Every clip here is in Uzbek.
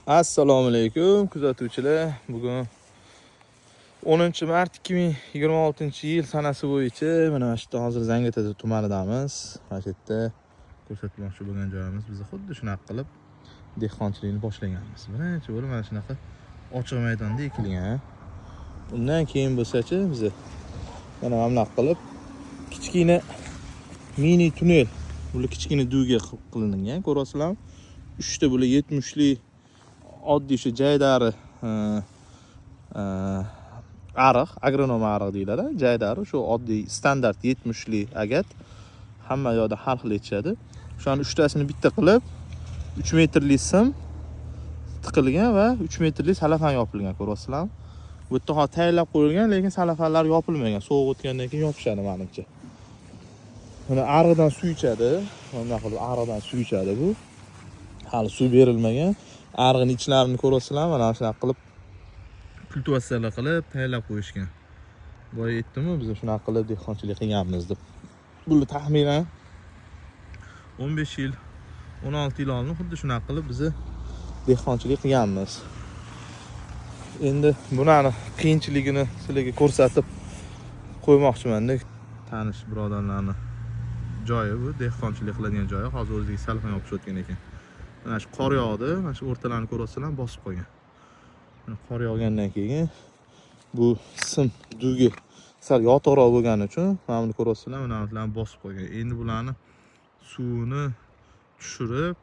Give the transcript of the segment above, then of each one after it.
Assalomu alaykum kuzatuvchilar. Bugun 10-mart 2026-yil sanasi bo'yicha mana shu yerda hozir Zangiota tumanidamiz. Mana shu yerda ko'rsatmoqchi bo'lgan joyimiz biz xuddi shunaqa qilib dehqonchilikni boshlaganmiz. Birinchi bo'lib mana shunaqa ochiq maydonda ekilgan. Undan keyin bo'lsa-chi biz mana bunaqa qilib kichkina mini tunnel, bu kichkina duyga qilingan. Ko'rasizlarmi? 3 ta bu 70 lik oddiy shu jaydari ariq, agronom ariq deyiladi. Jaydari shu oddiy standart 70 lik agat. Hamma yoqda har xil yetishadi. O'shani 3 tasini bitta qilib 3 metrlik sim tiqilgan va 3 metrlik salafan yopilgan, ko'rasizlarmi? Bu yerda hozir tayyorlab qo'yilgan, lekin salafanlar yopilmagan. Sovuq o'tgandan keyin yopishadi menimcha. Mana ariqdan suv ichadi. Mana qilib ariqdan suv ichadi bu. Hali suv berilmagan. Ariqning ichlarini ko'rasizlarmi? Mana shunaqa qilib kultivatsiyalar qilib tayyorlab qo'yishgan. Boya aytdimmi, biz shunaqa qilib dehqonchilik qilganmiz deb. Bu taxminan 15 yil, 16 yil oldin xuddi shunaqa qilib biz dehqonchilik qilganmiz. Endi bularni qiyinchiligini sizlarga ko'rsatib qo'ymoqchiman-da. Tanish birodarlarni joyi bu, dehqonchilik qiladigan joyi. Hozir o'ziga salfan yopishayotgan ekan. Mana shu qor yog'di, mana shu o'rtalarini ko'rasizlar, bosib qo'ygan. Mana qor yog'gandan keyin bu sim dugi sal yotoqroq bo'lgani uchun mana buni ko'rasizlar, mana bularni bosib qo'ygan. Endi bularni suvini tushirib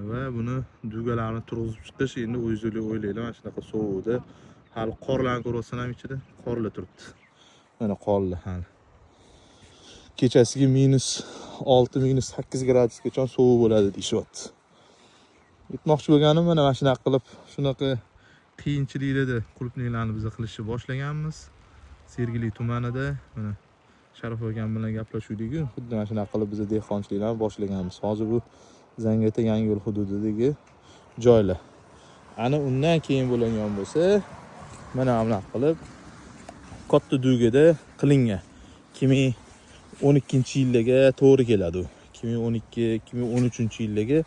va buni dugalarni turg'izib chiqish endi o'zingizlar o'ylaylar. Mana shunaqa sovuqda hali qorlarni ko'rasizlar, ichida qorlar turibdi. Mana qorlar hali. Kechasiga -6, -8 gradusgacha sovuq bo'ladi deyapti. Aytmoqchi bo'lganim mana shunaqa qilib, shunaqa qiyinchiliklarda qulupniylarni biz qilishni boshlaganmiz. Sergeli tumanida mana Sharif akam bilan gaplashuvdik-ku, xuddi mana shunaqa qilib biz dehqonchiliklarni boshlaganmiz. Hozir bu Zangiota yangi yo'l hududidagi joylar. Ana undan keyin bo'lgan bo'lsa, mana bunaqa qilib katta dugada qilingan. 2012-yillarga to'g'ri keladi u. 2012-2013-yillarga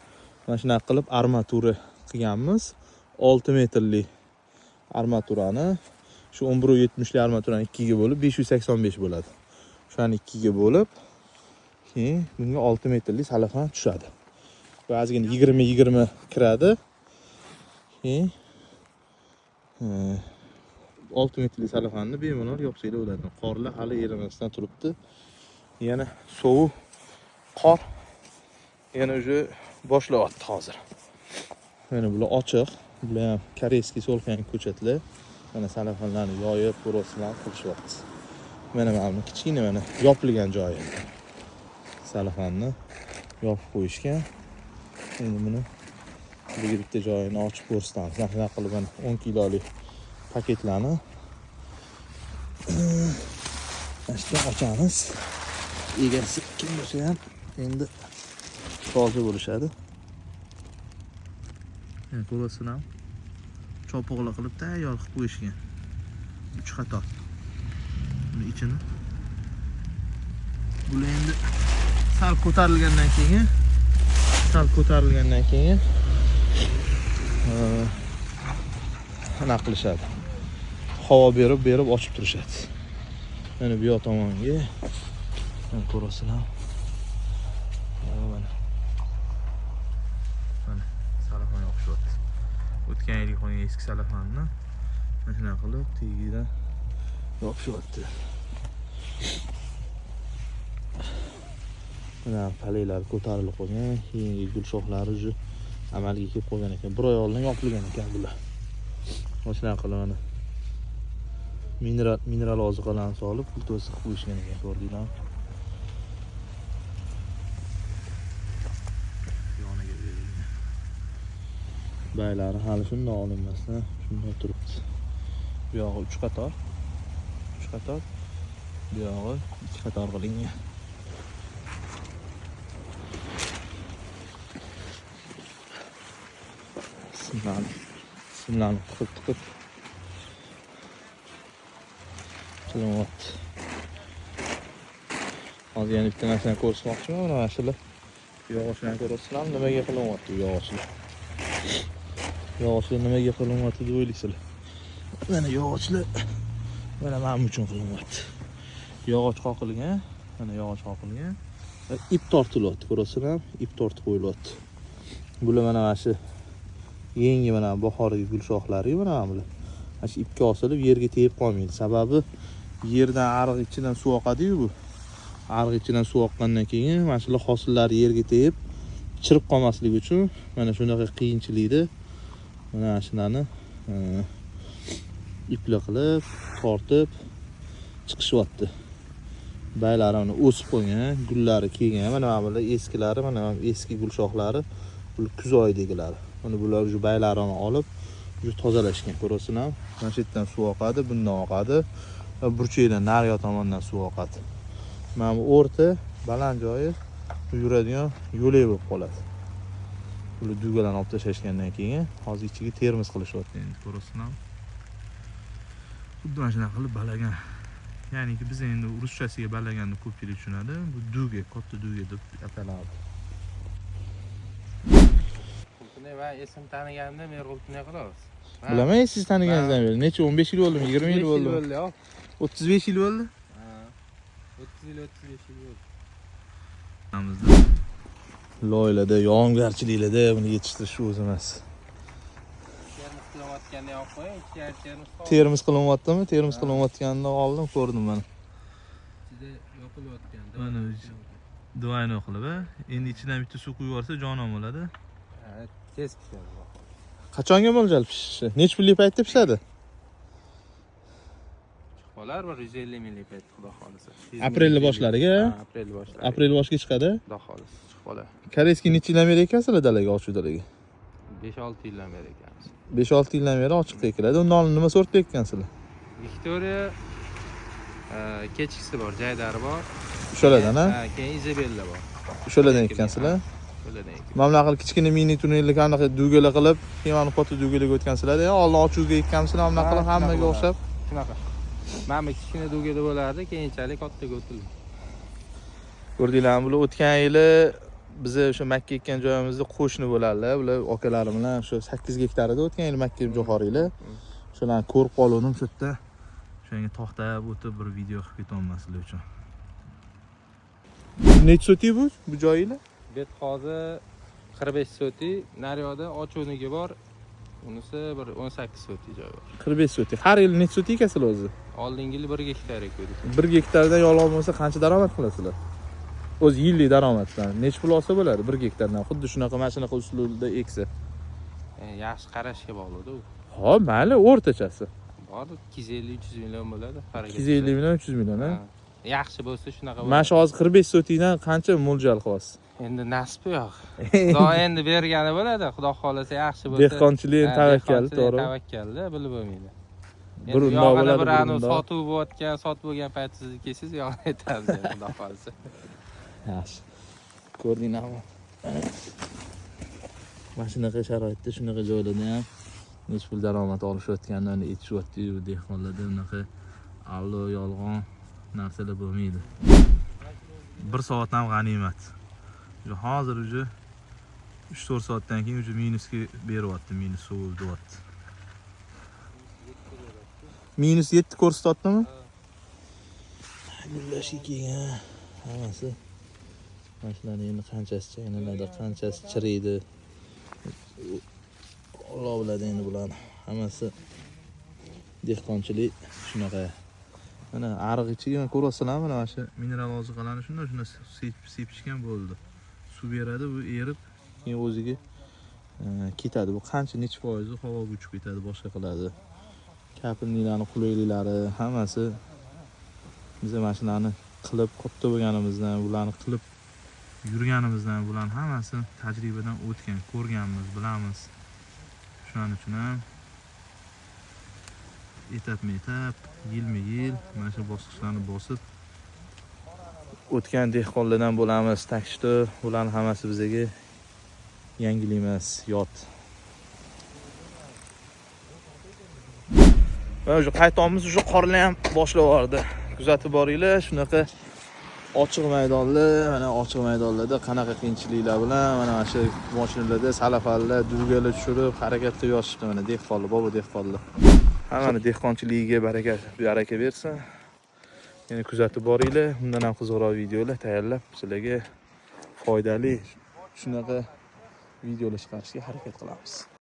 mana shunaqa qilib armatura qilganmiz. 6 metrlik armaturani, shu 11.70 lik armaturani 2 ga bo'lib 585 bo'ladi. Shuni 2 ga bo'lib, keyin bunga 6 metrlik salafan tushadi. Ba'zigina 20-20 kiradi. Keyin 6 metrlik salafanni bemalol yopsanglar bo'ladi. Qorlar hali erimasdan turibdi. Yana sovuq qor yana o'sha boshlayapti hozir. Mana bular ochiq, bular ham koreyskiy solxan ko'chatlar. Mana salafanlarni yoyib, ko'rasizlar, qilishyapti. Mana bu kichkina mana yopilgan joyi. Salafanni yopib qo'yishgan. Endi buni bitta joyini ochib ko'rsatamiz. Mana qilib 10 kilolik paketlarni mana ochamiz. Egasi kim bo'lsa ham endi rozi bo'lishadi. Ko'rasizlar, chopoqlar qilib tayyor qilib qo'yishgan. 3 qator. Buni ichini. Bular endi sal ko'tarilgandan keyin ana qilishadi. Havo berib ochib turishadi. Mana bu yoq tomonga ko'rasizlar. Mana salafan yopishyapti. O'tgan yilgi qolgan eski salafanni mana shunaqa qilib tagidan yopishyapti. Mana paleylar ko'tarilib qolgan, keyingi gul shoxlari ju amalga kelib qolgan ekan. Bir oy oldin yopilgan ekan bular. Mana shunaqa qilib mana mineral oziqalarni solib kultivasiya qilib qo'yishgan ekan, ko'rdinglarmi? Yoniga berilgan. Baylari hali shunday olinmasdan shunday turibdi. Bu yog'i 3 qator. Bu yog'i 2 qator qilingan. Simlarni tiqib qilyapti. Hozir yana bitta narsani ko'rsatmoqchiman. Mana shular yog'ochlarni ko'rasizlarmi? Nimaga qilyapti bu yog'ochlar? Yog'ochlar nimaga qilinyapti deb o'ylaysizlar? Mana yog'ochlar mana men uchun qilinyapti. Yog'och qoqilgan, mana yog'och qoqilgan. Ip tortilyapti, ko'rasizlar? Ip tortib qo'yilyapti. Bular mana shu yangi mana bahorgi gul shoxlari mana bular. Mana shu ipga osilib yerga tegib qolmaydi. Sababi yerdan ariq ichidan suv oqadi-yu bu. Ariq ichidan suv oqqandan keyin mana shu hosillar yerga tegib chirib qolmasligi uchun mana shunaqa qiyinchilikda mana shularni ipli qilib tortib chiqishyapti. Baylari mana o'sib qo'ygan, gullari kelgan. Mana bular eskilari, mana eski gul shoxlari, bular kuz oyidagilari. Mana bular shu baylarini olib, shu tozalashgan, ko'rasizlar. Mana shu yerdan suv oqadi, bundan oqadi. Burchakdan nariga tomondan suv oqadi. Mana bu o'rta baland joyi yuradigan yo'lak bo'lib qoladi. Bular dugalarni olib tashlashgandan keyin hozir ichiga termiz qilishyapti endi, ko'rasizlar. Xuddi mana shunaqa qilib balagan. Ya'niki biz endi ruschasiga balaganni ko'pchilik tushunadi. Bu duga, katta duga deb ataladi. Qultunay va esim taniganimda men Qultunay qilamiz. Bilaman, siz taniganingizdan beri. Necha 15 yil bo'ldimi, 20 yil bo'ldimi? 35 yil bo'ldi. Ha. 30 yil, 35 yil bo'ldi. Namizda loyilada, yog'ingarchiliklarda buni yetishtirish o'zi emas. Termiz qilayotganda yo'q qo'ying, termiz. Termiz qilinyaptimi? Termiz qilinayotganini oldim, ko'rdim mana. Ichida yopilayotganda. Mana duayni qilib, endi ichidan bitta suv quyib yuborsa jonon bo'ladi. Ha, tez pishadi. Qachonga mo'ljal pishishi? Nech pullik paytda pishadi? Qolar 150 ml payt xudo xolisa. Aprelni boshlariga? Ha, aprel boshlariga. Aprel boshiga chiqadi. Xudo xolisa chiqib qolar. Koreyskiy necha yildan beri ekansizlar dalaga, ochiq dalaga? 5-6 yildan beri ekanmiz. 5-6 yildan beri ochiqqa ekiladi. Undan nima sortda ekkansizlar? Victoria kechkisi bor, jaydari bor. O'shalardan, ha? Ha, keyin Isabella bor. O'shalardan ekkansizlar? O'shalardan ekkan. Mana bunaqa kichkina mini tunnellik anaqa dugalar qilib, keyin katta dugalarga o'tkansizlar. Oldin ochuvga ekkansizlar, mana bunaqa qilib hammaga o'xshab. Shunaqa. Mana kichkina dugada bo'lardi, keyinchalik kattaga o'tildi. Ko'rdinglarmi, bular o'tgan yili biz o'sha Makka ekkan joyimizda qo'shni bo'ladilar. Bular akalarim bilan o'sha 8 gektar edi o'tgan yil Makka Jo'xoriylar. Shularni ko'rib qoldim shu yerda. O'shanga to'xtab o'tib bir video qilib ketolmaslik uchun. Necha sotik bu joyinglar? Bet hozir 45 sotik, naryoqda ochuvniki bor. Unisi bir 18 sotik joy bor. 45 sotik. Har yil necha sotik ekasizlar o'zi? Oldingi yil 1 gektar ekdik. 1 gektardan yolg'on bo'lsa qancha daromad qilasizlar? O'z yillik daromaddan necha pul olsa bo'ladi 1 gektardan? Xuddi shunaqa mashina usulida eksa. Yaxshi qarashga bog'liq-da u. Xo'p, mayli, o'rtachasi. Bor 250-300 million bo'ladi. 250 million, 300 million, ha? Yaxshi bo'lsa shunaqa bo'ladi. Mana shu hozir 45 sotikdan qancha mo'ljal qilyapsiz? Endi nasib yo'q. Xudo endi bergani bo'ladi. Xudo xolasa yaxshi bo'lsa. Dehqonchilik tavakkal, to'g'ri. Tavakkalda bilib bo'lmaydi. Bir undoq bo'ladi, bir bir anu undoq. sotib bo'layotgan, sotib bo'lgan paytingizda kelsangiz yog'ni aytamiz endi xudo xolasa. Yaxshi. Ko'rdinglarmi? Mana shunaqa sharoitda, shunaqa joylarda ham necha pul daromad olishayotganini aytishyapti-yu, dehqonlarda unaqa allo yolg'on narsalar bo'lmaydi. 1 soat ham g'animat. Hozir uje 3-4 soatdan keyin uje minusga beryapti, minus sovuqyapti. Minus 7 ko'rsatyaptimi? Gullashga kelgan hammasi. Mashinalar endi qanchasi chaynaladi, qanchasi chiriydi. Alloh biladi endi bularni. Hammasi dehqonchilik shunaqa. Mana ariq ichiga ko'rasizlarmi, mana shu mineral oziqalarni shunday sepishgan bo'ldi. Suv beradi, bu erib, keyin o'ziga ketadi. Bu qancha necha foizi havoga uchib ketadi, boshqa qiladi. Kapilnilarni qulayliklari hammasi biz mashinani qilib katta bo'lganimizdan, bularni qilib yurganimizdan, bularning hammasi tajribadan o'tgan, ko'rganmiz, bilamiz. Shuning uchun ham etap-etap, yilma-yil mana shu bosqichlarni bosib o'tgan dehqonlardan bo'lamiz. Takshda bularning hammasi bizga yangilik emas, yot. Va o'sha qaytamiz, o'sha qorlar ham boshlab yubordi. Kuzatib boringlar, shunaqa ochiq maydonlar, mana ochiq maydonlarda qanaqa qiyinchiliklar bilan mana shu mashinalarda salafalar, duvgalar tushirib harakat qilib yotishdi mana dehqonlar, bobo dehqonlar. Hammani dehqonchiligiga baraka bersin. Yana kuzatib boringlar. Undan ham qiziqroq videolar tayyorlab sizlarga foydali shunaqa videolar chiqarishga harakat qilamiz.